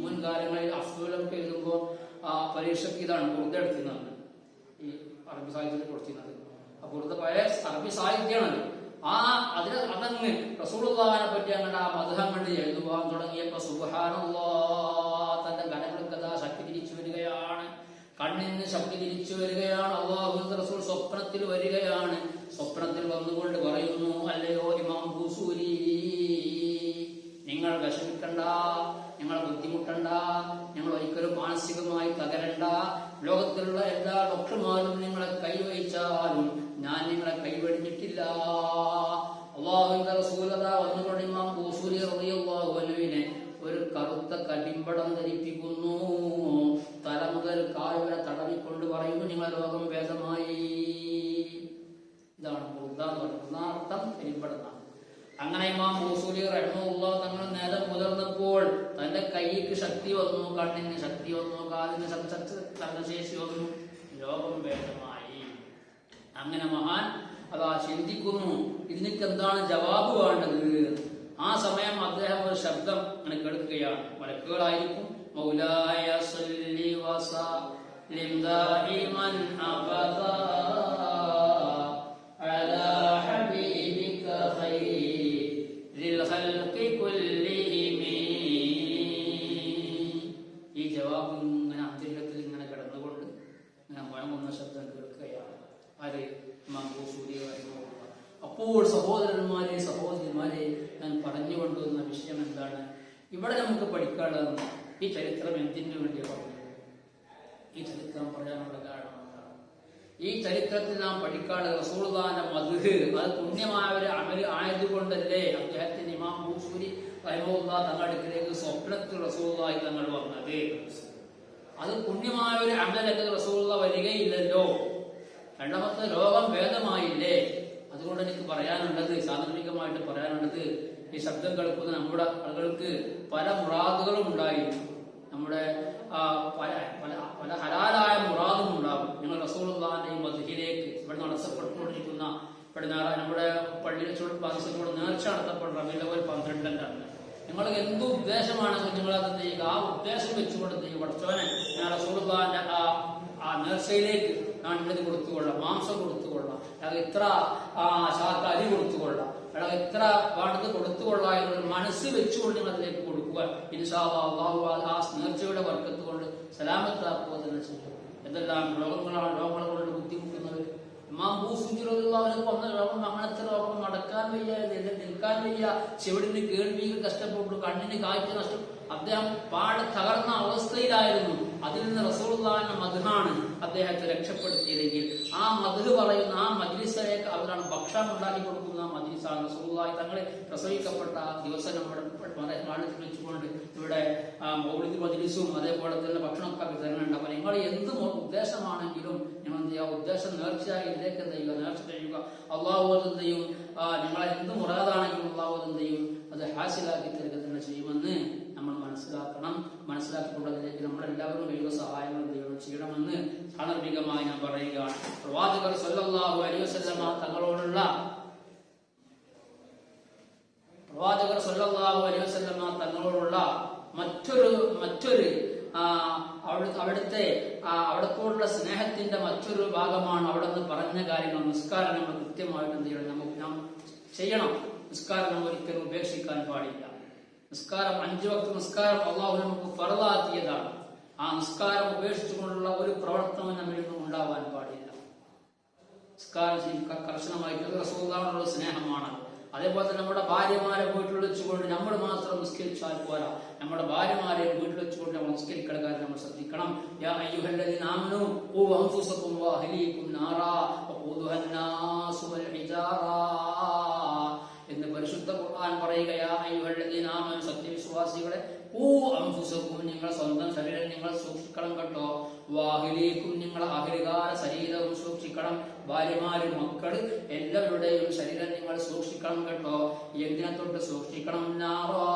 മുൻകാലങ്ങളിൽ അഫ്ദുലൊക്കെ എഴുതുമ്പോൾ ആ പരീക്ഷയ്ക്ക് ഇതാണ് ബുർദെടുത്തിരുന്നത്, ഈ അറബി സാഹിത്യത്തിൽ കൊടുത്തിരുന്നത്. ആ ബുർദ പഴയ അറബി സാഹിത്യമാണത്. അതങ്ങ് റസൂലുള്ളാഹിനെ പറ്റി അങ്ങോട്ട് ആ മദ്ഹ് കണ്ട് എഴുതുവാൻ തുടങ്ങിയപ്പോ സുബ്ഹാനല്ലാഹ് തന്റെ ഘടകങ്ങൾക്ക് ശക്തി തിരിച്ചു വരികയാണ്. കണ്ണിന് ശക്തി തിരിച്ചു വരികയാണ്. അല്ലാഹുവിന്റെ റസൂൽ സ്വപ്നത്തിൽ വരികയാണ്. സ്വപ്നത്തിൽ വന്നുകൊണ്ട് പറയുന്നു, അല്ലയോ ഇമാം ബൂസൂരി, നിങ്ങൾ വിഷമിക്കണ്ട, നിങ്ങൾ ബുദ്ധിമുട്ടണ്ട, നിങ്ങൾ ഒരിക്കലും മാനസികമായി തകരണ്ട. ലോകത്തിലുള്ള എല്ലാ ഡോക്ടർമാരും നിങ്ങളെ കൈവഹിച്ചാലും ഞാൻ നിങ്ങളെ കൈവഴിഞ്ഞിട്ടില്ല. അള്ളാഹുവിന്റെ റസൂലത വന്നുകൊണ്ട് ഇമാം ബൂസൂരി റളിയല്ലാഹു അൻഹുവിനെ ഒരു കറുത്ത കരിമ്പടം ധരിപ്പിക്കുന്നു. തല മുതൽ കാൽ വരെ തടവിക്കൊണ്ട് പറയുന്നു, നിങ്ങളെ രോഗം ഭേദമായി. ഇതാണ് ഒന്നാർത്ഥം കരിമ്പടം. അങ്ങനെ ഇമാം ബൂസൂരി റഹിമഹുല്ലാഹ് തങ്ങൾ നേരം പുലർന്നപ്പോൾ തന്റെ കൈക്ക് ശക്തി വന്നു, കണ്ണിന് ശക്തി വന്നു, കാലിന് ശക്തി വന്നു, രോഗം ഭേദമായി. അങ്ങനെ മഹാൻ അതാ ചിന്തിക്കുന്നു, ഇതിനൊക്കെ എന്താണ് ജവാബ് വേണ്ടത്. ആ സമയം അദ്ദേഹം ഒരു ശബ്ദം അങ്ങനെ കേൾക്കുകയാണ്. മലക്കുകളായിരിക്കും. മൗലായ സല്ലി വസല്ലിം ദായിമൻ അബദാ അലാ ഹബീബിക ഖൈറിൽ ഖൽഖി കുല്ലിഹിം. ഈ ജവാബ് ഇങ്ങനെ അന്തരീക്ഷത്തിൽ ഇങ്ങനെ കിടന്നുകൊണ്ട് ഇങ്ങനെ മുഴങ്ങുന്ന ശബ്ദം കേൾക്കുകയാണ്. ആര്? ഇമാം ബൂസൂരി റഹിമഹുല്ലാഹ്. അപ്പോൾ സഹോദരന്മാരെ, സഹോദരിമാരെ, ഞാൻ പറഞ്ഞു കൊണ്ടുവന്ന വിഷയം എന്താണ്? ഇവിടെ നമുക്ക് പഠിക്കാനുള്ളത് ഈ ചരിത്രം എന്തിനു വേണ്ടി പറഞ്ഞു? ഈ ചരിത്രം പറയാനുള്ള കാരണം എന്താണ്? ഈ ചരിത്രത്തിൽ നാം പഠിക്കാനുള്ളത് റസൂലുള്ളാഹിന്റെ മദ്ഹ്, അത് പുണ്യമായ ഒരു അമല് ആയതുകൊണ്ടല്ലേ അദ്ദേഹത്തിന് ഇമാം ബൂസൂരി റഹിമഹുല്ലാഹ് തങ്ങളുടെ അടുക്കിലേക്ക് സ്വപ്നത്തിൽ റസൂലുള്ളാഹി തങ്ങൾ വന്നത്. അത് പുണ്യമായ ഒരു അമലൊക്കെ റസൂലുള്ളാഹി വരികയില്ലല്ലോ. രണ്ടാമത്തെ രോഗം ഭേദമായില്ലേ. അതുകൊണ്ട് എനിക്ക് പറയാനുള്ളത്, സാന്ദർഭികമായിട്ട് പറയാനുള്ളത്, ഈ ശബ്ദം കേൾക്കുന്ന നമ്മുടെ ആളുകൾക്ക് പല മുറാദുകളും ഉണ്ടായിരുന്നു. നമ്മുടെ പല ഹലാലായ മുറാദും ഉണ്ടാകും. നിങ്ങൾ റസൂലുള്ളാഹിന്റെ ഈ മദ്ഹിലേക്ക് ഇവിടെ നടത്തപ്പെട്ടുകൊണ്ടിരിക്കുന്ന നമ്മുടെ പള്ളിയുടെ പാദസത്തോട് നേർച്ച നടത്തപ്പെടുന്ന റബീഉൽ അവ്വൽ 12 നിങ്ങൾ എന്ത് ഉദ്ദേശമാണെങ്കിലും നിങ്ങൾ അത് ചെയ്യുക. ആ ഉദ്ദേശം വെച്ചുകൊണ്ട് ചെയ്യുക. പഠിച്ചവനെ ഞാൻ റസൂലുള്ളാഹിന്റെ ആ നേർച്ചയിലേക്ക് ഞാൻ ഇന്നത് കൊടുത്തുകൊള്ളാം, മാംസം കൊടുത്തുകൊള്ളാം, അയാൾ ഇത്ര ശാഖ അരി കൊടുത്തുകൊള്ളാം, അയാൾ ഇത്ര വേണ്ടത് കൊടുത്തുകൊള്ളാം എന്നൊരു മനസ്സ് വെച്ചുകൊണ്ട് നിങ്ങൾ അതിലേക്ക് കൊടുക്കുക. ഇൻഷാ അല്ലാഹു ആ നേർച്ചയുടെ ബർക്കത്ത് കൊണ്ട് സലാമത്താക്കുക തന്നെ ചെയ്യും. എന്തെല്ലാം രോഗങ്ങളാണ്, രോഗങ്ങളെ കൊണ്ട് ബുദ്ധിമുട്ടുന്നവർ. ഇമാം ബൂസൂരി റളിയല്ലാഹു വന്ന രോഗം, അങ്ങനത്തെ രോഗം, നടക്കാൻ വയ്യ, നിൽക്കാൻ വയ്യ, ചെവിടിന് കേൾവിക്ക് കഷ്ടപ്പെട്ടു, കണ്ണിന് കാഴ്ച നഷ്ടം, അദ്ദേഹം പാടെ തകർന്ന അവസ്ഥയിലായിരുന്നു. അതിൽ നിന്ന് റസൂലുള്ളാഹിന്റെ മദ്ഹാണ് അദ്ദേഹത്തെ രക്ഷപ്പെടുത്തിയതെങ്കിൽ ആ മദ്ഹ് പറയുന്ന ആ മജ്ലിസിലേക്ക് അവരാണ് ഭക്ഷണം ഉണ്ടാക്കി കൊടുക്കുന്ന മജ്ലിസാണ്. റസൂലുള്ളാഹി തങ്ങളെ പ്രസവിക്കപ്പെട്ട ദിവസം നമ്മുടെ നാട്ടിൽ വെച്ചുകൊണ്ട് ഇവിടെ മൗലിദ് മജ്ലിസും അതേപോലെ തന്നെ ഭക്ഷണമൊക്കെ വിതരണം ഉണ്ട്. അപ്പൊ നിങ്ങൾ എന്ത് ഉദ്ദേശമാണെങ്കിലും നിങ്ങൾ എന്ത് ചെയ്യുക? ഉദ്ദേശം നേർച്ചയായി ഇതിലേക്ക് എന്ത് ചെയ്യുക? നേർച്ച ചെയ്യുക. അള്ളാഹു എന്ത് ചെയ്യും? നിങ്ങളെ എന്ത് മുറാദാണെങ്കിലും അള്ളാഹു എന്ത് ചെയ്യും? അത് ഹാസിലാക്കി തരിക തന്നെ ചെയ്യുമെന്ന് നമ്മൾ മനസ്സിലാക്കണം. മനസ്സിലാക്കിക്കൊണ്ട് അതിലേക്ക് നമ്മളെല്ലാവരും കഴിയുന്ന സഹായങ്ങൾ ചെയ്യണമെന്ന് സാന്ദർഭികമായി ഞാൻ പറയുകയാണ്. പ്രവാചകർ സ്വല്ലല്ലാഹു അലൈഹി വസല്ലമ തങ്ങളോടുള്ള മറ്റൊരു അവിടത്തോടുള്ള സ്നേഹത്തിന്റെ മറ്റൊരു ഭാഗമാണ് അവിടെ നിന്ന് പറഞ്ഞ കാര്യങ്ങൾ. നിസ്കാരം നമ്മൾ കൃത്യമായിട്ട് എന്ത് ചെയ്യണം? നാം ചെയ്യണം. നിസ്കാരം നമ്മൾ ഒരിക്കലും ഉപേക്ഷിക്കാൻ പാടില്ല. നിസ്കാരം 5 വക്ത് നിസ്കാരം അള്ളാഹു നമുക്ക് ഫർളാക്കിയതാണ്. ആ നിസ്കാരം ഉപേക്ഷിച്ചുകൊണ്ടുള്ള ഒരു പ്രവർത്തനം നമ്മിൽ നിന്നും ഉണ്ടാവാൻ പാടില്ല. നിസ്കാരം കർശനമായിട്ട് റസൂലുള്ളാഹിയോടുള്ള സ്നേഹമാണ്. അതേപോലെ തന്നെ നമ്മുടെ ഭാര്യമാരെ വീട്ടിൽ വെച്ചുകൊണ്ട് നമ്മൾ മാത്രം നിസ്കരിച്ചാൽ പോരാ. നമ്മുടെ ഭാര്യമാരെ വീട്ടിൽ വെച്ചുകൊണ്ട് നമ്മൾ നിസ്കരിക്കുന്ന കാര്യം നമ്മൾ ശ്രദ്ധിക്കണം. യാ അയ്യുഹല്ലദീന ആമനൂ ഖൂ അൻഫുസകും വഅഹ്ലീകും നാറാ വഖൂദുഹാ അന്നാസു വൽ ഹിജാറാ എന്ന് പരിശുദ്ധ ഖുർആൻ പറയുകയാ. അയ്യുഹല്ലദീന ആമനൂ, സത്യവിശ്വാസികളെ, ഖൂ അൻഫുസകും, നിങ്ങൾ സ്വന്തം ശരീരം നിങ്ങൾ സൂക്ഷിക്കണം കേട്ടോ. വഅഹ്ലീകും, നിങ്ങൾ അഹ്ലികാര ശരീരവും സൂക്ഷിക്കണം. ഭാര്യമാര്, മക്കള് എല്ലാവരുടെയും ശരീരം നിങ്ങൾ സൂക്ഷിക്കണം കേട്ടോ. എന്തിനെ തൊട്ട് സൂക്ഷിക്കണം? നാറാ,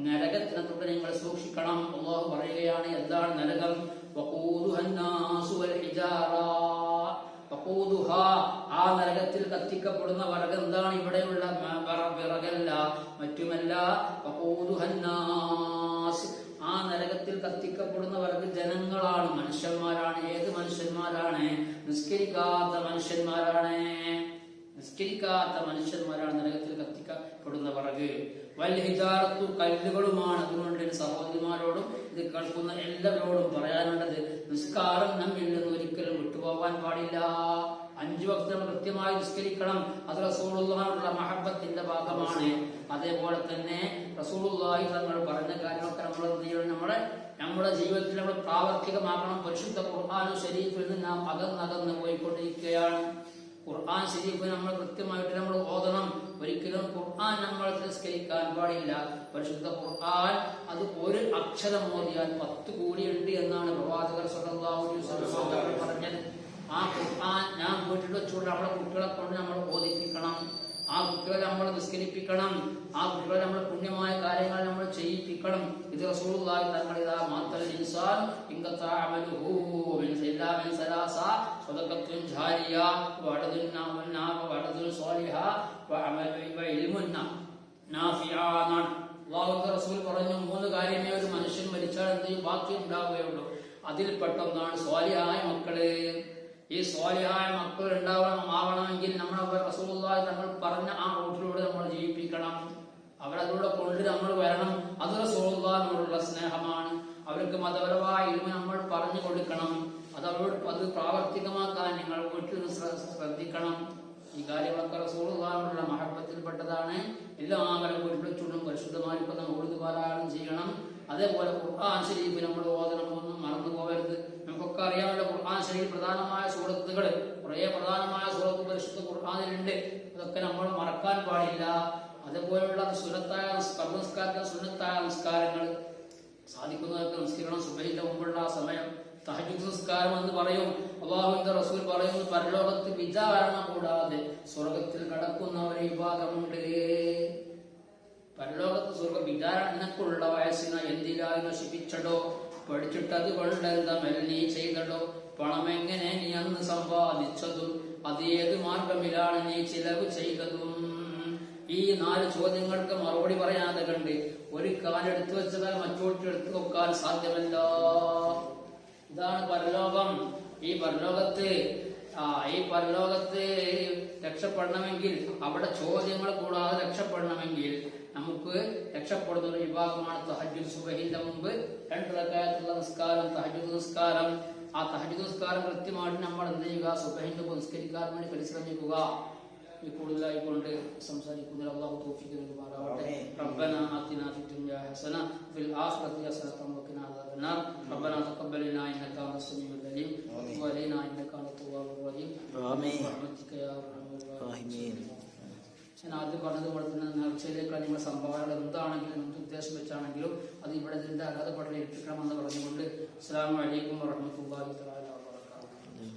നരകത്തിനെ തൊട്ട് നിങ്ങൾ സൂക്ഷിക്കണം. അല്ലാഹു പറയുകയാണ് എന്താണ് നരകം? വഖൂദുഹാ അന്നാസു വൽ ഹിജാറാ, ആ നരകത്തിൽ കത്തിക്കപ്പെടുന്ന വിറക് എന്താണ്? ഇവിടെയുള്ള വിറകല്ല, മറ്റുമല്ല. ആ നരകത്തിൽ കത്തിക്കപ്പെടുന്ന വിറക് ജനങ്ങളാണ്, മനുഷ്യന്മാരാണ്. ഏത് മനുഷ്യന്മാരാണ്? നിസ്കരിക്കാത്ത മനുഷ്യന്മാരാണ്. നിസ്കരിക്കാത്ത മനുഷ്യന്മാരാണ് നരകത്തിൽ കത്തിക്കപ്പെടുന്ന വിറക്. വൽ ഹിജാറത്തു, കല്ലുകളുമാണ്. അതുകൊണ്ട് സഹോദരിമാരോടും ഇത് കേൾക്കുന്ന എല്ലാവരോടും പറയാനുള്ളത്, നിസ്കാരം നമ്മിൽ നിന്ന് ഒരിക്കലും വിട്ടുപോകാൻ പാടില്ല. 5 വക്ത് നമ്മൾ കൃത്യമായി നിസ്കരിക്കണം. അത് റസൂലുള്ളാഹിയുടെ മഹബ്ബത്തിന്റെ ഭാഗമാണ്. അതേപോലെ തന്നെ റസൂലുള്ളാഹി തങ്ങൾ പറഞ്ഞ കാര്യങ്ങളൊക്കെ നമ്മൾ എന്ത് ചെയ്യണം? നമ്മുടെ ജീവിതത്തിൽ നമ്മൾ പ്രാവർത്തികമാക്കണം. പരിശുദ്ധ ഖുർആനും ശരീഫിൽ നിന്ന് നാം അകന്നകന്ന് പോയിക്കൊണ്ടിരിക്കുകയാണ്. ഖുർആൻ ശരീഫ് നമ്മൾ കൃത്യമായിട്ട് നമ്മൾ ഓതണം. ഒരിക്കലും ഖുർആൻ നമ്മൾ തിരസ്കരിക്കാൻ പാടില്ല. പരിശുദ്ധ ഖുർആൻ അത് ഒരു അക്ഷരം ഓതിയാൽ 10 കൂലിയുണ്ട് എന്നാണ് പ്രവാചകർ സ്വല്ലല്ലാഹു അലൈഹി വസല്ലം പറഞ്ഞത്. ആ ഖുർആൻ ഞാൻ വീട്ടിൽ വെച്ചുകൊണ്ട് നമ്മളെ കുട്ടികളെ കൊണ്ട് നമ്മൾ ഓതിപ്പിക്കണം. ആ കുട്ടികളെ നമ്മൾ നിസ്കരിപ്പിക്കണം. ആ കുട്ടികളെ നമ്മൾ പുണ്യമായ കാര്യങ്ങൾ നമ്മൾ ചെയ്യിപ്പിക്കണം. ഇത് റസൂലുള്ളാഹി തങ്ങൾ ഇദാ മാത്തൽ ഇൻസാൻ ഇൻഖതാ അമലുഹു മിൻ സലാസ സദഖത്തുൻ ജാരിയ വഅദുൻ വഅദുൻ സ്വാലിഹ വഅമലു ഇൽമുൻ നാഫിആൻ. അല്ലാഹുവിന്റെ റസൂൽ പറഞ്ഞു, 3 കാര്യമേ ഒരു മനുഷ്യൻ മരിച്ചാൽ എന്തെങ്കിലും ബാക്കി ഉണ്ടാവുകയുള്ളൂ. അതിൽപ്പെട്ടൊന്നാണ് സ്വാലിഹായ മക്കള്. ഈ സ്വാലിഹായ മക്കൾ ആവണമെങ്കിൽ നമ്മൾ റസൂലുള്ളാഹി തങ്ങൾ പറഞ്ഞ ആ റൂട്ടിലൂടെ നമ്മൾ ജീവിപ്പിക്കണം. അവരതിലൂടെ കൊണ്ട് നമ്മൾ വരണം. അത് റസൂലുള്ളാഹിനോടുള്ള സ്നേഹമാണ്. അവർക്ക് മതപരമായ ഇൽമ നമ്മൾ പറഞ്ഞു കൊടുക്കണം. അത് പ്രാവർത്തികമാക്കാൻ നിങ്ങൾ വീട്ടിൽ ശ്രദ്ധിക്കണം. ഈ കാര്യങ്ങളൊക്കെ റസൂലുള്ളാഹിനോടുള്ള മഹബത്തിൽപ്പെട്ടതാണ്. എല്ലാവരും വീട്ടിൽ ചുണ്ടും പരിശുദ്ധമായിരിക്കുന്ന മൗലിദ് പാരായണം ചെയ്യണം. അതേപോലെ ഖുർആൻ ശരീഫ് നമ്മൾ ഓതണമെന്നും മറന്നു പോകരുത്. നമുക്കൊക്കെ അറിയാമല്ലോ ഖുർആൻ ശരീഫ് പ്രധാനമായ സൂറത്തുകൾ, കുറേ പ്രധാനമായ സൂറത്ത് പരിശുദ്ധ ഖുർആനിലുണ്ട്. അതൊക്കെ നമ്മൾ മറക്കാൻ പാടില്ല. അതേപോലെയുള്ള സുന്നത്തായ നമസ്കാരത്തിൽ സുന്നത്തായ നമസ്കാരങ്ങൾ സാധിക്കുന്നതൊക്കെ നമസ്കരിക്കണം. സുബഹിന്റെ മുമ്പുള്ള സമയം തഹജ്ജുദ് നിസ്കാരം എന്ന് പറയും. അല്ലാഹുവിന്റെ റസൂൽ പറയുന്നു, പരലോകത്ത് വിചാരണ കൂടാതെ സ്വർഗത്തിൽ കടക്കുന്ന ഒരു വിഭാഗമുണ്ട്. പരലോകത്ത് സ്വർഗ വിചാരണ നിനക്കുള്ള വയസ്സിനെ എന്തിലായി നശിപ്പിച്ചടോ, പഠിച്ചിട്ടത് കൊണ്ടെന്തമൽ നീ ചെയ്തടോ, പണമെങ്ങനെ നീ അന്ന് സമ്പാദിച്ചതും അത് ഏത് മാർഗമിലാണ് നീ ചിലവ് ചെയ്തതും. ഈ 4 ചോദ്യങ്ങൾക്ക് മറുപടി പറയാതെ കണ്ട് ഒരു കാലെടുത്തു വെച്ചാൽ മറ്റോട്ട് എടുത്തു വെക്കാൻ സാധ്യമല്ല. ഇതാണ് പരലോകം. ഈ പരലോകത്ത് രക്ഷപ്പെടണമെങ്കിൽ, അവിടെ ചോദ്യങ്ങൾ കൂടാതെ രക്ഷപ്പെടണമെങ്കിൽ നമുക്ക് രക്ഷപ്പെടുന്ന ഒരു വിഭാഗമാണ് തഹജ്ജുദ്. സുബഹിന്റെ മുമ്പ് 2 റക്അത്തുള്ള നിസ്കാരം, തഹജ്ജുദ് നിസ്കാരം. ആ തഹജ്ജുദ് നിസ്കാരം കൃത്യമായിട്ട് നമ്മൾ എന്ത് ചെയ്യുക? സുബഹിന്റെ മുമ്പ് നിസ്കരിക്കാൻ വേണ്ടി പരിശ്രമിക്കുക. ഈ കൂടുതലായിക്കൊണ്ട് സംസാരിക്കുന്നത് അല്ലാഹു തൗഫീഖ് നൽകുമാറാവട്ടെ. റബ്ബനാ ആതിനാ ഫിദ്ദുനിയാ ഹസന വഫിൽ ആഖിറതി ഹസനതൻ വഖിനാ അദാബന്നാർ. റബ്ബനാ തഖബ്ബൽ മിന്നാ ഇന്നക അൻതസ് സമീഉൽ അലീം വതുബ് അലൈനാ ഇന്നക അൻതത് തവ്വാബുർ റഹീം. ആമീൻ. റഹ്മതിക യാ അർഹമർ റഹീമീൻ. ഞാൻ ആദ്യം പറഞ്ഞതുപോലെ തന്നെ നേർച്ചയിലേക്കുള്ള നിങ്ങളുടെ സംഭാവനകൾ എന്താണെങ്കിലും എന്ത് ഉദ്ദേശം വെച്ചാണെങ്കിലും അത് ഇവിടെ ഇതിന്റെ അഗാധപ്പെടൽ ഏൽപ്പിക്കണമെന്ന് പറഞ്ഞുകൊണ്ട് അസ്സലാമു അലൈക്കും വറഹ്മത്തുള്ളാഹി തആല വബറകാതുഹു.